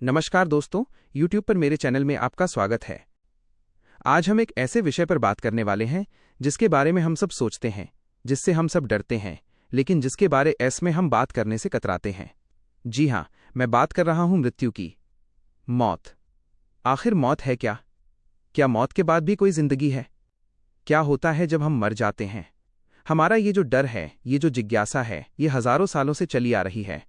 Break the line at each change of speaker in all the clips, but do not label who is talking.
नमस्कार दोस्तों, YouTube पर मेरे चैनल में आपका स्वागत है। आज हम एक ऐसे विषय पर बात करने वाले हैं जिसके बारे में हम सब सोचते हैं, जिससे हम सब डरते हैं, लेकिन जिसके बारे में हम बात करने से कतराते हैं। जी हाँ, मैं बात कर रहा हूं मृत्यु की। मौत। आखिर मौत है क्या? क्या मौत के बाद भी कोई जिंदगी है? क्या होता है जब हम मर जाते हैं? हमारा ये जो डर है, ये जो जिज्ञासा है, ये हजारों सालों से चली आ रही है।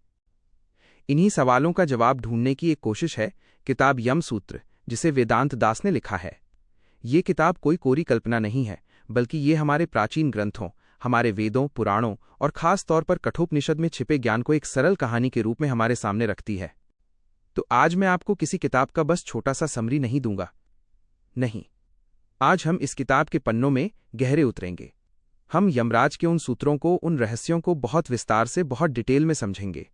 इन्हीं सवालों का जवाब ढूंढने की एक कोशिश है किताब यमसूत्र, जिसे वेदांत दास ने लिखा है। ये किताब कोई कोरी कल्पना नहीं है, बल्कि ये हमारे प्राचीन ग्रंथों, हमारे वेदों, पुराणों और खास तौर पर कठोपनिषद में छिपे ज्ञान को एक सरल कहानी के रूप में हमारे सामने रखती है। तो आज मैं आपको किसी किताब का बस छोटा सा समरी नहीं दूंगा। नहीं, आज हम इस किताब के पन्नों में गहरे उतरेंगे। हम यमराज के उन सूत्रों को, उन रहस्यों को बहुत विस्तार से, बहुत डिटेल में समझेंगे।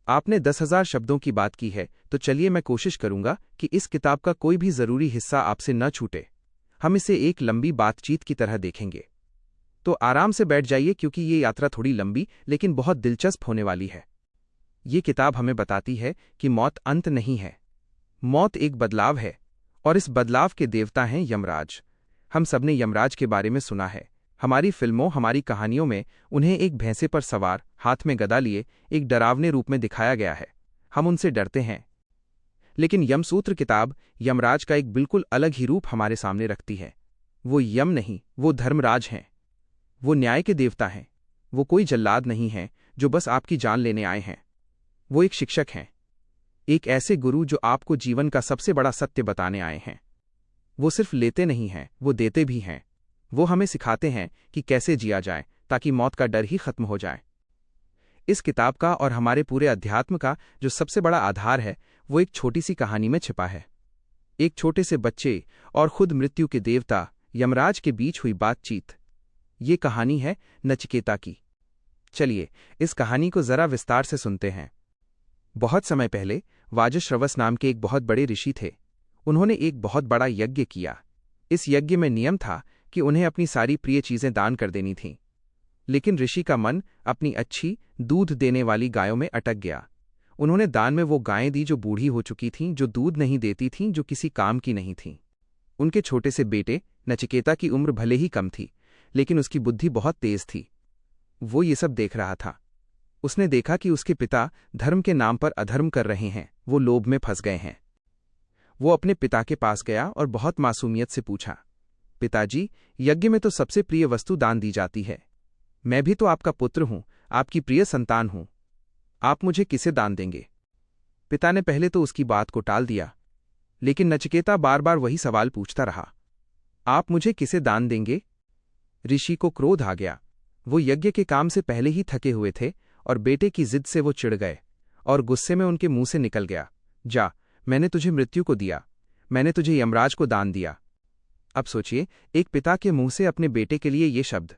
आपने 10,000 शब्दों की बात की है, तो चलिए मैं कोशिश करूंगा कि इस किताब का कोई भी जरूरी हिस्सा आपसे न छूटे। हम इसे एक लंबी बातचीत की तरह देखेंगे। तो आराम से बैठ जाइए, क्योंकि ये यात्रा थोड़ी लंबी लेकिन बहुत दिलचस्प होने वाली है। ये किताब हमें बताती है कि मौत अंत नहीं है। मौत एक बदलाव है, और इस बदलाव के देवता हैं यमराज। हम सबने यमराज के बारे में सुना है। हमारी फिल्मों, हमारी कहानियों में उन्हें एक भैंसे पर सवार, हाथ में गदा लिए, एक डरावने रूप में दिखाया गया है। हम उनसे डरते हैं। लेकिन यमसूत्र किताब यमराज का एक बिल्कुल अलग ही रूप हमारे सामने रखती है। वो यम नहीं, वो धर्मराज हैं। वो न्याय के देवता हैं। वो कोई जल्लाद नहीं हैं जो बस आपकी जान लेने आए हैं। वो एक शिक्षक हैं, एक ऐसे गुरु जो आपको जीवन का सबसे बड़ा सत्य बताने आए हैं। वो सिर्फ लेते नहीं हैं, वो देते भी हैं। वो हमें सिखाते हैं कि कैसे जिया जाए, ताकि मौत का डर ही खत्म हो जाए। इस किताब का और हमारे पूरे अध्यात्म का जो सबसे बड़ा आधार है, वो एक छोटी सी कहानी में छिपा है। एक छोटे से बच्चे और खुद मृत्यु के देवता यमराज के बीच हुई बातचीत। ये कहानी है नचिकेता की। चलिए इस कहानी को जरा विस्तार से सुनते हैं। बहुत समय पहले वाजश्रवस नाम के एक बहुत बड़े ऋषि थे। उन्होंने एक बहुत बड़ा यज्ञ किया। इस यज्ञ में नियम था कि उन्हें अपनी सारी प्रिय चीजें दान कर देनी थीं। लेकिन ऋषि का मन अपनी अच्छी दूध देने वाली गायों में अटक गया। उन्होंने दान में वो गायें दी जो बूढ़ी हो चुकी थीं, जो दूध नहीं देती थीं, जो किसी काम की नहीं थीं। उनके छोटे से बेटे नचिकेता की उम्र भले ही कम थी, लेकिन उसकी बुद्धि बहुत तेज थी। वो ये सब देख रहा था। उसने देखा कि उसके पिता धर्म के नाम पर अधर्म कर रहे हैं। वो लोभ में फंस गए हैं। वो अपने पिता के पास गया और बहुत मासूमियत से पूछा, पिताजी, यज्ञ में तो सबसे प्रिय वस्तु दान दी जाती है। मैं भी तो आपका पुत्र हूं, आपकी प्रिय संतान हूं। आप मुझे किसे दान देंगे? पिता ने पहले तो उसकी बात को टाल दिया, लेकिन नचिकेता बार बार वही सवाल पूछता रहा, आप मुझे किसे दान देंगे? ऋषि को क्रोध आ गया। वो यज्ञ के काम से पहले ही थके हुए थे और बेटे की जिद से वो चिढ़ गए और गुस्से में उनके मुंह से निकल गया, जा, मैंने तुझे मृत्यु को दिया, मैंने तुझे यमराज को दान दिया। अब सोचिए, एक पिता के मुंह से अपने बेटे के लिए ये शब्द।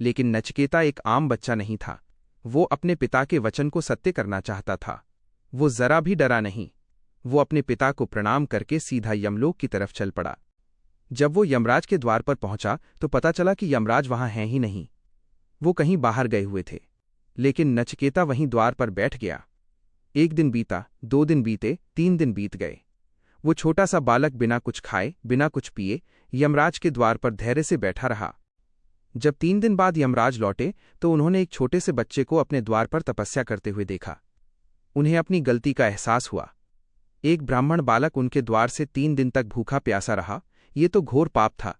लेकिन नचिकेता एक आम बच्चा नहीं था। वो अपने पिता के वचन को सत्य करना चाहता था। वो जरा भी डरा नहीं। वो अपने पिता को प्रणाम करके सीधा यमलोक की तरफ चल पड़ा। जब वो यमराज के द्वार पर पहुंचा तो पता चला कि यमराज वहां हैं ही नहीं। वो कहीं बाहर गए हुए थे। लेकिन नचिकेता वहीं द्वार पर बैठ गया। 1 दिन बीता, 2 दिन बीते, 3 दिन बीत गए। वो छोटा सा बालक बिना कुछ खाए, बिना कुछ पिए यमराज के द्वार पर धैर्य से बैठा रहा। जब 3 दिन बाद यमराज लौटे तो उन्होंने एक छोटे से बच्चे को अपने द्वार पर तपस्या करते हुए देखा। उन्हें अपनी गलती का एहसास हुआ। एक ब्राह्मण बालक उनके द्वार से 3 दिन तक भूखा प्यासा रहा। ये तो घोर पाप था।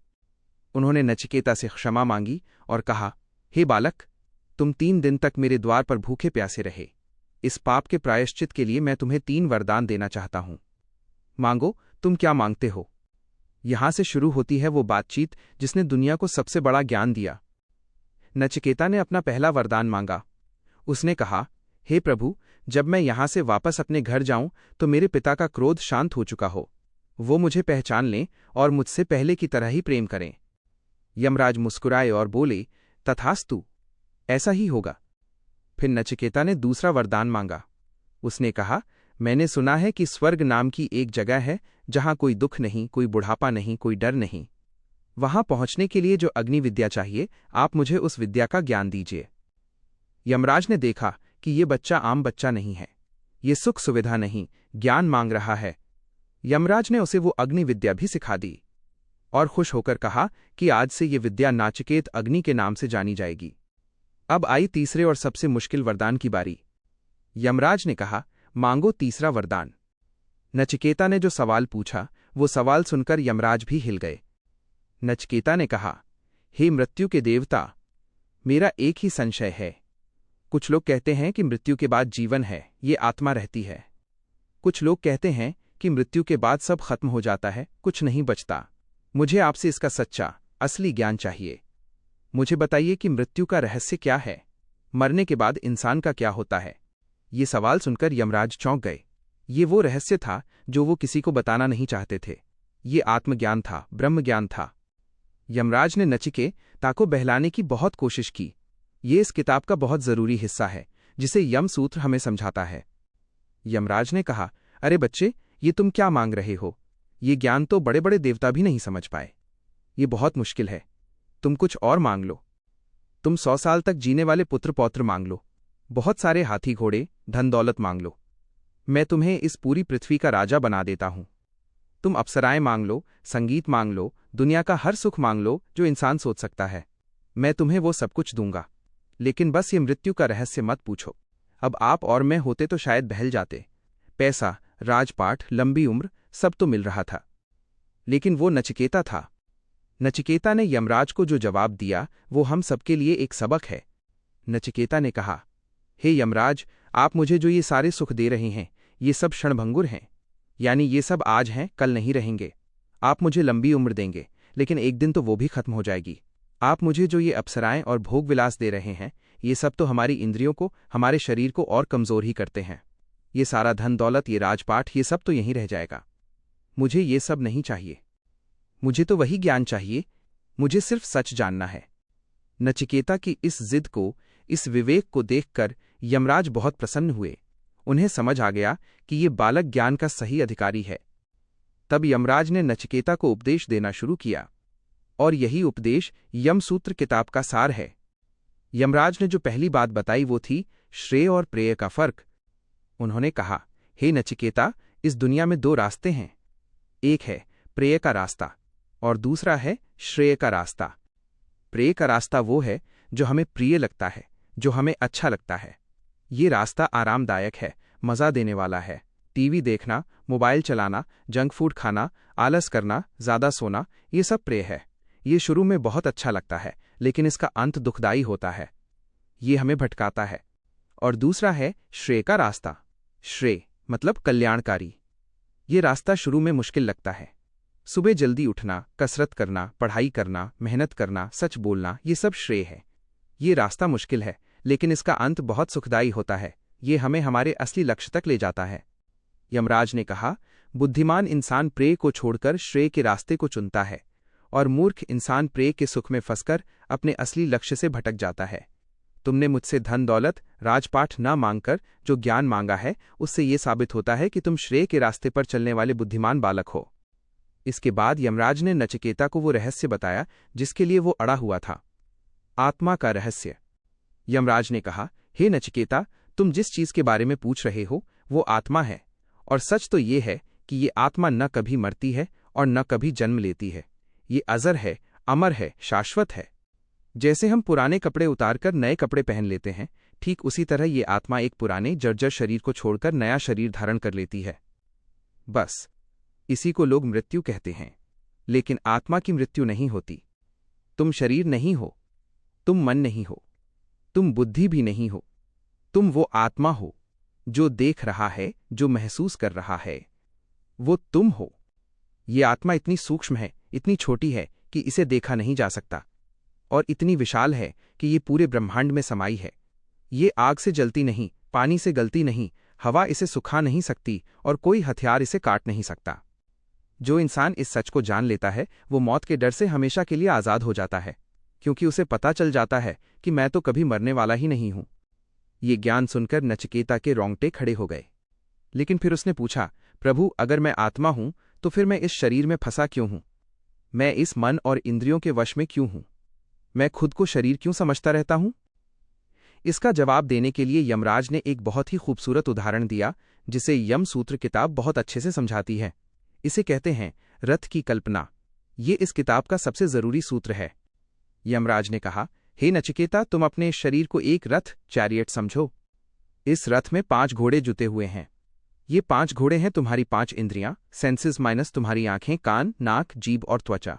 उन्होंने नचिकेता से क्षमा मांगी और कहा, हे बालक, तुम 3 दिन तक मेरे द्वार पर भूखे प्यासे रहे। इस पाप के प्रायश्चित के लिए मैं तुम्हें 3 वरदान देना चाहता हूं। मांगो, तुम क्या मांगते हो? यहां से शुरू होती है वो बातचीत जिसने दुनिया को सबसे बड़ा ज्ञान दिया। नचिकेता ने अपना पहला वरदान मांगा। उसने कहा, हे प्रभु, जब मैं यहां से वापस अपने घर जाऊं तो मेरे पिता का क्रोध शांत हो चुका हो। वो मुझे पहचान लें और मुझसे पहले की तरह ही प्रेम करें। यमराज मुस्कुराए और बोले, तथास्तु, ऐसा ही होगा। फिर नचिकेता ने दूसरा वरदान मांगा। उसने कहा, मैंने सुना है कि स्वर्ग नाम की एक जगह है जहां कोई दुख नहीं, कोई बुढ़ापा नहीं, कोई डर नहीं। वहां पहुंचने के लिए जो अग्नि विद्या चाहिए, आप मुझे उस विद्या का ज्ञान दीजिए। यमराज ने देखा कि ये बच्चा आम बच्चा नहीं है। ये सुख सुविधा नहीं, ज्ञान मांग रहा है। यमराज ने उसे वो अग्नि विद्या भी सिखा दी और खुश होकर कहा कि आज से ये विद्या नाचिकेत अग्नि के नाम से जानी जाएगी। अब आई तीसरे और सबसे मुश्किल वरदान की बारी। यमराज ने कहा, मांगो तीसरा वरदान। नचिकेता ने जो सवाल पूछा, वो सवाल सुनकर यमराज भी हिल गए। नचिकेता ने कहा, हे मृत्यु के देवता, मेरा एक ही संशय है। कुछ लोग कहते हैं कि मृत्यु के बाद जीवन है, ये आत्मा रहती है। कुछ लोग कहते हैं कि मृत्यु के बाद सब खत्म हो जाता है, कुछ नहीं बचता। मुझे आपसे इसका सच्चा, असली ज्ञान चाहिए। मुझे बताइए कि मृत्यु का रहस्य क्या है, मरने के बाद इंसान का क्या होता है। ये सवाल सुनकर यमराज चौंक गए। ये वो रहस्य था जो वो किसी को बताना नहीं चाहते थे। ये आत्मज्ञान था, ब्रह्म ज्ञान था। यमराज ने नचिकेता को बहलाने की बहुत कोशिश की। ये इस किताब का बहुत जरूरी हिस्सा है, जिसे यम सूत्र हमें समझाता है। यमराज ने कहा, अरे बच्चे, ये तुम क्या मांग रहे हो? ये ज्ञान तो बड़े बड़े देवता भी नहीं समझ पाए। ये बहुत मुश्किल है। तुम कुछ और मांग लो। तुम 100 साल तक जीने वाले पुत्र पौत्र मांग लो। बहुत सारे हाथी घोड़े, धन दौलत मांग लो। मैं तुम्हें इस पूरी पृथ्वी का राजा बना देता हूं। तुम अप्सराएं मांग लो, संगीत मांग लो, दुनिया का हर सुख मांग लो जो इंसान सोच सकता है। मैं तुम्हें वो सब कुछ दूंगा। लेकिन बस ये मृत्यु का रहस्य मत पूछो। अब आप और मैं होते तो शायद बहल जाते। पैसा, राजपाट, लंबी उम्र, सब तो मिल रहा था। लेकिन वो नचिकेता था। नचिकेता ने यमराज को जो जवाब दिया वो हम सबके लिए एक सबक है। नचिकेता ने कहा, हे यमराज, आप मुझे जो ये सारे सुख दे रहे हैं, ये सब क्षणभंगुर हैं। यानी ये सब आज हैं, कल नहीं रहेंगे। आप मुझे लंबी उम्र देंगे, लेकिन एक दिन तो वो भी खत्म हो जाएगी। आप मुझे जो ये अप्सराएं और भोग विलास दे रहे हैं, ये सब तो हमारी इंद्रियों को, हमारे शरीर को और कमजोर ही करते हैं। ये सारा धन दौलत, ये राजपाट, ये सब तो यहीं रह जाएगा। मुझे ये सब नहीं चाहिए। मुझे तो वही ज्ञान चाहिए। मुझे सिर्फ सच जानना है। नचिकेता की इस जिद को, इस विवेक को देखकर यमराज बहुत प्रसन्न हुए। उन्हें समझ आ गया कि ये बालक ज्ञान का सही अधिकारी है। तब यमराज ने नचिकेता को उपदेश देना शुरू किया, और यही उपदेश यमसूत्र किताब का सार है। यमराज ने जो पहली बात बताई वो थी श्रेय और प्रेय का फर्क। उन्होंने कहा, हे नचिकेता, इस दुनिया में 2 रास्ते हैं। एक है प्रेय का रास्ता और दूसरा है श्रेय का रास्ता। प्रेय का रास्ता वो है जो हमें प्रिय लगता है, जो हमें अच्छा लगता है। ये रास्ता आरामदायक है, मजा देने वाला है। टीवी देखना, मोबाइल चलाना, जंक फूड खाना, आलस करना, ज्यादा सोना, ये सब प्रेय है। ये शुरू में बहुत अच्छा लगता है, लेकिन इसका अंत दुखदायी होता है। ये हमें भटकाता है। और दूसरा है श्रेय का रास्ता। श्रेय मतलब कल्याणकारी। ये रास्ता शुरू में मुश्किल लगता है। सुबह जल्दी उठना, कसरत करना, पढ़ाई करना, मेहनत करना, सच बोलना, ये सब श्रेय है। ये रास्ता मुश्किल है, लेकिन इसका अंत बहुत सुखदायी होता है। ये हमें हमारे असली लक्ष्य तक ले जाता है। यमराज ने कहा, बुद्धिमान इंसान प्रेय को छोड़कर श्रेय के रास्ते को चुनता है, और मूर्ख इंसान प्रेय के सुख में फंसकर अपने असली लक्ष्य से भटक जाता है। तुमने मुझसे धन दौलत, राजपाट न मांगकर जो ज्ञान मांगा है, उससे ये साबित होता है कि तुम श्रेय के रास्ते पर चलने वाले बुद्धिमान बालक हो। इसके बाद यमराज ने नचिकेता को वो रहस्य बताया जिसके लिए वो अड़ा हुआ था, आत्मा का रहस्य। यमराज ने कहा, हे नचिकेता, तुम जिस चीज के बारे में पूछ रहे हो वो आत्मा है, और सच तो ये है कि ये आत्मा न कभी मरती है और न कभी जन्म लेती है। ये अजर है, अमर है, शाश्वत है। जैसे हम पुराने कपड़े उतारकर नए कपड़े पहन लेते हैं, ठीक उसी तरह ये आत्मा एक पुराने जर्जर शरीर को छोड़कर नया शरीर धारण कर लेती है। बस इसी को लोग मृत्यु कहते हैं। लेकिन आत्मा की मृत्यु नहीं होती। तुम शरीर नहीं हो, तुम मन नहीं हो, तुम बुद्धि भी नहीं हो। तुम वो आत्मा हो जो देख रहा है, जो महसूस कर रहा है, वो तुम हो। ये आत्मा इतनी सूक्ष्म है, इतनी छोटी है कि इसे देखा नहीं जा सकता, और इतनी विशाल है कि ये पूरे ब्रह्मांड में समाई है। ये आग से जलती नहीं, पानी से गलती नहीं, हवा इसे सुखा नहीं सकती, और कोई हथियार इसे काट नहीं सकता। जो इंसान इस सच को जान लेता है, वो मौत के डर से हमेशा के लिए आज़ाद हो जाता है, क्योंकि उसे पता चल जाता है कि मैं तो कभी मरने वाला ही नहीं हूं। ये ज्ञान सुनकर नचिकेता के रोंगटे खड़े हो गए। लेकिन फिर उसने पूछा, प्रभु, अगर मैं आत्मा हूं तो फिर मैं इस शरीर में फंसा क्यों हूं? मैं इस मन और इंद्रियों के वश में क्यों हूं? मैं खुद को शरीर क्यों समझता रहता हूं? इसका जवाब देने के लिए यमराज ने एक बहुत ही खूबसूरत उदाहरण दिया, जिसे यम सूत्र किताब बहुत अच्छे से समझाती है। इसे कहते हैं रथ की कल्पना। ये इस किताब का सबसे जरूरी सूत्र है। यमराज ने कहा, हे नचिकेता, तुम अपने शरीर को एक रथ चैरियट समझो। इस रथ में 5 घोड़े जुते हुए हैं। ये 5 घोड़े हैं तुम्हारी 5 इंद्रियां, सेंसेस माइनस तुम्हारी आंखें, कान, नाक, जीभ और त्वचा।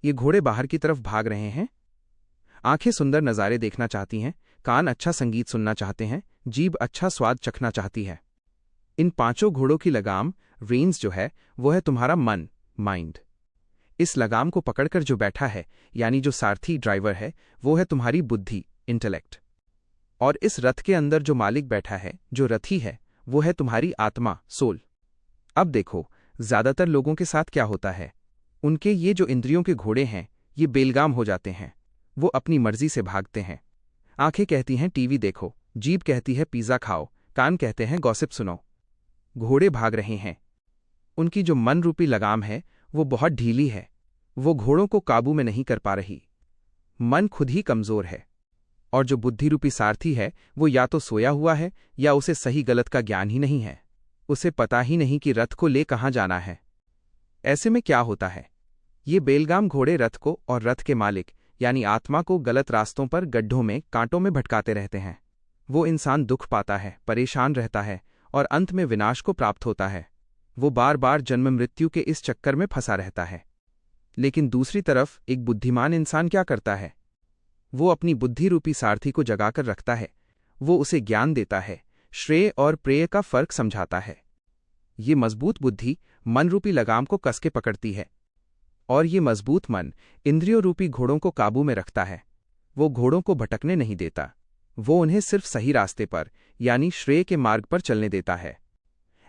ये घोड़े बाहर की तरफ भाग रहे हैं। आंखें सुंदर नज़ारे देखना चाहती हैं, कान अच्छा संगीत सुनना चाहते हैं, जीभ अच्छा स्वाद चखना चाहती है। इन 5 घोड़ों की लगाम, रेन्स जो है, वो है तुम्हारा मन, माइंड। इस लगाम को पकड़कर जो बैठा है, यानी जो सारथी ड्राइवर है, वो है तुम्हारी बुद्धि, इंटेलेक्ट। और इस रथ के अंदर जो मालिक बैठा है, जो रथी है, वो है तुम्हारी आत्मा, सोल। अब देखो, ज्यादातर लोगों के साथ क्या होता है, उनके ये जो इंद्रियों के घोड़े हैं, ये बेलगाम हो जाते हैं। वो अपनी मर्जी से भागते हैं। आंखें कहती हैं टीवी देखो, जीभ कहती है पिज़्ज़ा खाओ, कान कहते हैं गॉसिप सुनो। घोड़े भाग रहे हैं। उनकी जो मन रूपी लगाम है, वो बहुत ढीली है। वो घोड़ों को काबू में नहीं कर पा रही। मन खुद ही कमजोर है। और जो बुद्धि रूपी सारथी है, वो या तो सोया हुआ है, या उसे सही गलत का ज्ञान ही नहीं है। उसे पता ही नहीं कि रथ को ले कहाँ जाना है। ऐसे में क्या होता है, ये बेलगाम घोड़े रथ को और रथ के मालिक यानी आत्मा को गलत रास्तों पर, गड्ढों में, कांटों में भटकाते रहते हैं। वो इंसान दुख पाता है, परेशान रहता है और अंत में विनाश को प्राप्त होता है। वो बार बार जन्म मृत्यु के इस चक्कर में फंसा रहता है। लेकिन दूसरी तरफ एक बुद्धिमान इंसान क्या करता है, वो अपनी बुद्धि रूपी सारथी को जगाकर रखता है। वो उसे ज्ञान देता है, श्रेय और प्रेय का फर्क समझाता है। ये मजबूत बुद्धि मन रूपी लगाम को कस के पकड़ती है, और ये मजबूत मन इंद्रियों रूपी घोड़ों को काबू में रखता है। वो घोड़ों को भटकने नहीं देता, वो उन्हें सिर्फ सही रास्ते पर यानी श्रेय के मार्ग पर चलने देता है।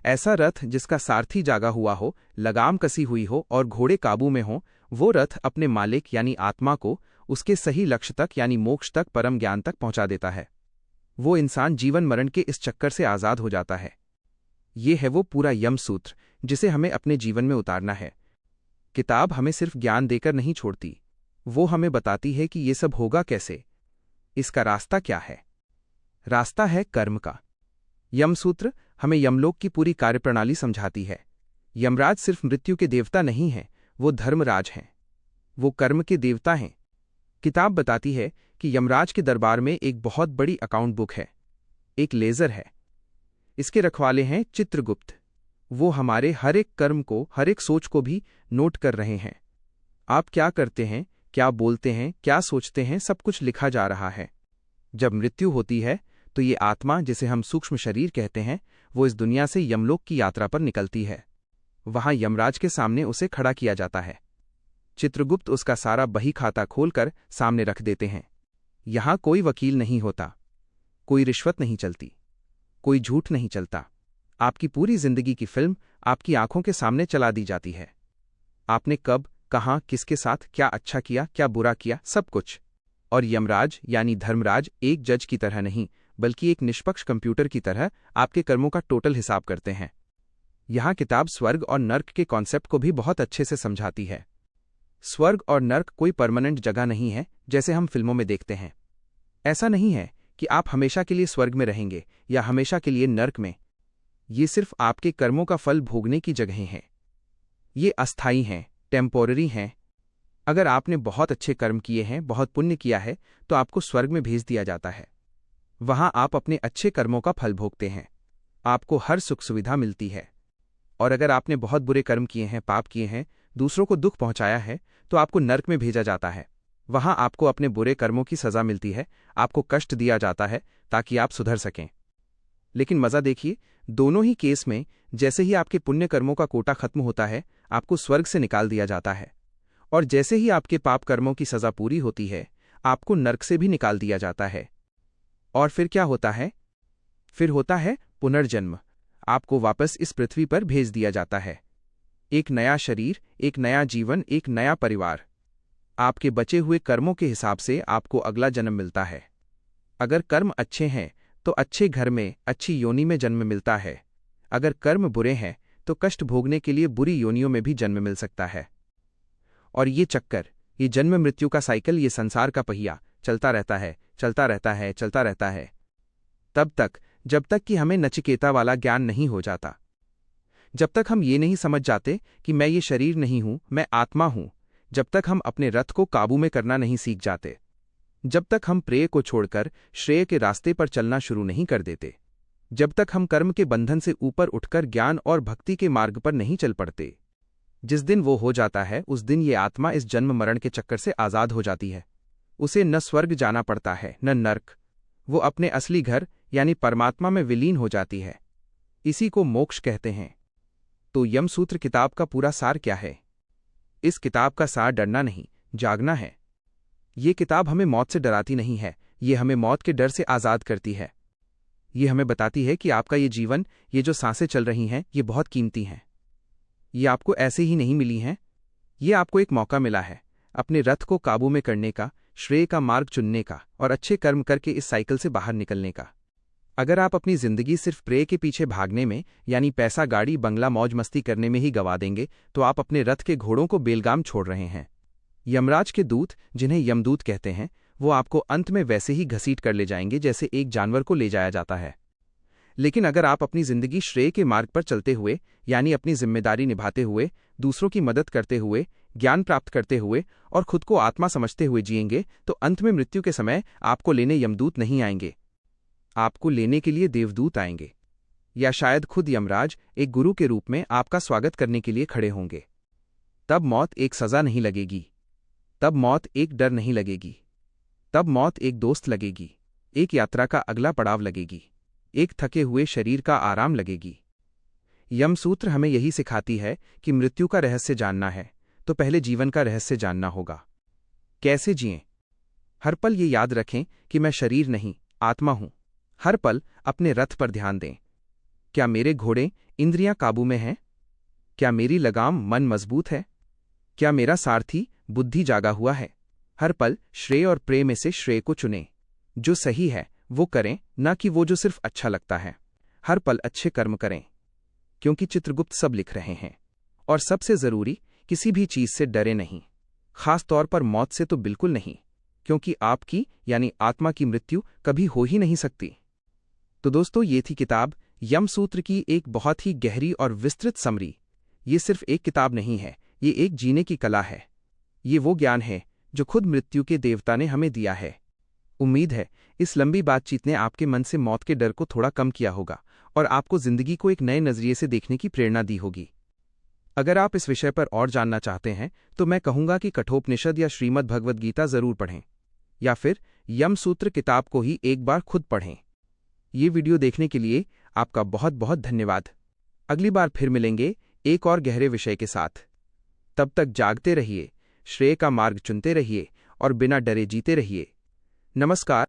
ऐसा रथ जिसका सारथी जागा हुआ हो, लगाम कसी हुई हो और घोड़े काबू में हो, वो रथ अपने मालिक यानी आत्मा को उसके सही लक्ष्य तक यानी मोक्ष तक, परम ज्ञान तक पहुंचा देता है। वो इंसान जीवन मरण के इस चक्कर से आजाद हो जाता है। ये है वो पूरा यम सूत्र जिसे हमें अपने जीवन में उतारना है। किताब हमें सिर्फ ज्ञान देकर नहीं छोड़ती, वो हमें बताती है कि ये सब होगा कैसे, इसका रास्ता क्या है। रास्ता है कर्म का। यम सूत्र हमें यमलोक की पूरी कार्यप्रणाली समझाती है। यमराज सिर्फ मृत्यु के देवता नहीं हैं, वो धर्मराज हैं। वो कर्म के देवता हैं। किताब बताती है कि यमराज के दरबार में एक बहुत बड़ी अकाउंट बुक है, एक लेजर है। इसके रखवाले हैं चित्रगुप्त। वो हमारे हर एक कर्म को, हर एक सोच को भी नोट कर रहे हैं। आप क्या करते हैं, क्या बोलते हैं, क्या सोचते हैं, सब कुछ लिखा जा रहा है। जब मृत्यु होती है तो ये आत्मा, जिसे हम सूक्ष्म शरीर कहते हैं, वो इस दुनिया से यमलोक की यात्रा पर निकलती है। वहां यमराज के सामने उसे खड़ा किया जाता है। चित्रगुप्त उसका सारा बही खाता खोलकर सामने रख देते हैं। यहां कोई वकील नहीं होता, कोई रिश्वत नहीं चलती, कोई झूठ नहीं चलता। आपकी पूरी जिंदगी की फिल्म आपकी आंखों के सामने चला दी जाती है। आपने कब, कहां, किसके साथ क्या अच्छा किया, क्या बुरा किया, सब कुछ। और यमराज यानी धर्मराज एक जज की तरह नहीं, बल्कि एक निष्पक्ष कंप्यूटर की तरह आपके कर्मों का टोटल हिसाब करते हैं। यहां किताब स्वर्ग और नर्क के कॉन्सेप्ट को भी बहुत अच्छे से समझाती है। स्वर्ग और नर्क कोई परमानेंट जगह नहीं है जैसे हम फिल्मों में देखते हैं। ऐसा नहीं है कि आप हमेशा के लिए स्वर्ग में रहेंगे या हमेशा के लिए नर्क में। ये सिर्फ आपके कर्मों का फल भोगने की जगहें हैं। ये अस्थायी हैं, टेम्पोररी हैं। अगर आपने बहुत अच्छे कर्म किए हैं, बहुत पुण्य किया है, तो आपको स्वर्ग में भेज दिया जाता है। वहां आप अपने अच्छे कर्मों का फल भोगते हैं, आपको हर सुख सुविधा मिलती है। और अगर आपने बहुत बुरे कर्म किए हैं, पाप किए हैं, दूसरों को दुख पहुंचाया है, तो आपको नर्क में भेजा जाता है। वहां आपको अपने बुरे कर्मों की सजा मिलती है, आपको कष्ट दिया जाता है ताकि आप सुधर सकें। लेकिन मजा देखिए, दोनों ही केस में जैसे ही आपके पुण्य कर्मों का कोटा खत्म होता है, आपको स्वर्ग से निकाल दिया जाता है, और जैसे ही आपके पाप कर्मों की सजा पूरी होती है, आपको नर्क से भी निकाल दिया जाता है। और फिर क्या होता है? फिर होता है पुनर्जन्म। आपको वापस इस पृथ्वी पर भेज दिया जाता है। एक नया शरीर, एक नया जीवन, एक नया परिवार। आपके बचे हुए कर्मों के हिसाब से आपको अगला जन्म मिलता है। अगर कर्म अच्छे हैं तो अच्छे घर में, अच्छी योनि में जन्म मिलता है। अगर कर्म बुरे हैं तो कष्ट भोगने के लिए बुरी योनियों में भी जन्म मिल सकता है। और ये चक्कर, ये जन्म मृत्यु का साइकिल, ये संसार का पहिया चलता रहता है, चलता रहता है, चलता रहता है, तब तक जब तक कि हमें नचिकेता वाला ज्ञान नहीं हो जाता। जब तक हम ये नहीं समझ जाते कि मैं ये शरीर नहीं हूं, मैं आत्मा हूं। जब तक हम अपने रथ को काबू में करना नहीं सीख जाते। जब तक हम प्रेय को छोड़कर श्रेय के रास्ते पर चलना शुरू नहीं कर देते। जब तक हम कर्म के बंधन से ऊपर उठकर ज्ञान और भक्ति के मार्ग पर नहीं चल पड़ते। जिस दिन वो हो जाता है, उस दिन ये आत्मा इस जन्म मरण के चक्कर से आज़ाद हो जाती है। उसे न स्वर्ग जाना पड़ता है, न नर्क। वो अपने असली घर यानी परमात्मा में विलीन हो जाती है। इसी को मोक्ष कहते हैं। तो यमसूत्र किताब का पूरा सार क्या है? इस किताब का सार डरना नहीं, जागना है। ये किताब हमें मौत से डराती नहीं है, ये हमें मौत के डर से आज़ाद करती है। ये हमें बताती है कि आपका ये जीवन, ये जो सांसें चल रही हैं, ये बहुत कीमती हैं। ये आपको ऐसे ही नहीं मिली हैं। ये आपको एक मौका मिला है अपने रथ को काबू में करने का, श्रेय का मार्ग चुनने का और अच्छे कर्म करके इस साइकिल से बाहर निकलने का। अगर आप अपनी जिंदगी सिर्फ प्रेय के पीछे भागने में, यानी पैसा, गाड़ी, बंगला, मौज मस्ती करने में ही गवा देंगे, तो आप अपने रथ के घोड़ों को बेलगाम छोड़ रहे हैं। यमराज के दूत, जिन्हें यमदूत कहते हैं, वो आपको अंत में वैसे ही घसीट कर ले जाएंगे जैसे एक जानवर को ले जाया जाता है। लेकिन अगर आप अपनी जिंदगी श्रेय के मार्ग पर चलते हुए, यानी अपनी जिम्मेदारी निभाते हुए, दूसरों की मदद करते हुए, ज्ञान प्राप्त करते हुए और खुद को आत्मा समझते हुए जिएंगे, तो अंत में मृत्यु के समय आपको लेने यमदूत नहीं आएंगे। आपको लेने के लिए देवदूत आएंगे, या शायद खुद यमराज एक गुरु के रूप में आपका स्वागत करने के लिए खड़े होंगे। तब मौत एक सजा नहीं लगेगी, तब मौत एक डर नहीं लगेगी, तब मौत एक दोस्त लगेगी, एक यात्रा का अगला पड़ाव लगेगी, एक थके हुए शरीर का आराम लगेगी। यमसूत्र हमें यही सिखाती है कि मृत्यु का रहस्य जानना है तो पहले जीवन का रहस्य जानना होगा। कैसे जिएं? हर पल ये याद रखें कि मैं शरीर नहीं, आत्मा हूं। हर पल अपने रथ पर ध्यान दें। क्या मेरे घोड़े, इंद्रियां काबू में हैं? क्या मेरी लगाम, मन मजबूत है? क्या मेरा सारथी, बुद्धि जागा हुआ है? हर पल श्रेय और प्रेय में से श्रेय को चुनें। जो सही है वो करें, ना कि वो जो सिर्फ अच्छा लगता है। हर पल अच्छे कर्म करें, क्योंकि चित्रगुप्त सब लिख रहे हैं। और सबसे जरूरी, किसी भी चीज से डरे नहीं, खास तौर पर मौत से तो बिल्कुल नहीं, क्योंकि आपकी यानी आत्मा की मृत्यु कभी हो ही नहीं सकती। तो दोस्तों, ये थी किताब यमसूत्र की एक बहुत ही गहरी और विस्तृत समरी। ये सिर्फ एक किताब नहीं है, ये एक जीने की कला है। ये वो ज्ञान है जो खुद मृत्यु के देवता ने हमें दिया है। उम्मीद है इस लंबी बातचीत ने आपके मन से मौत के डर को थोड़ा कम किया होगा और आपको जिंदगी को एक नए नजरिए से देखने की प्रेरणा दी होगी। अगर आप इस विषय पर और जानना चाहते हैं तो मैं कहूंगा कि कठोपनिषद या श्रीमद् भगवद गीता जरूर पढ़ें, या फिर यमसूत्र किताब को ही एक बार खुद पढ़ें। ये वीडियो देखने के लिए आपका बहुत बहुत धन्यवाद। अगली बार फिर मिलेंगे एक और गहरे विषय के साथ। तब तक जागते रहिए, श्रेय का मार्ग चुनते रहिए और बिना डरे जीते रहिए। नमस्कार।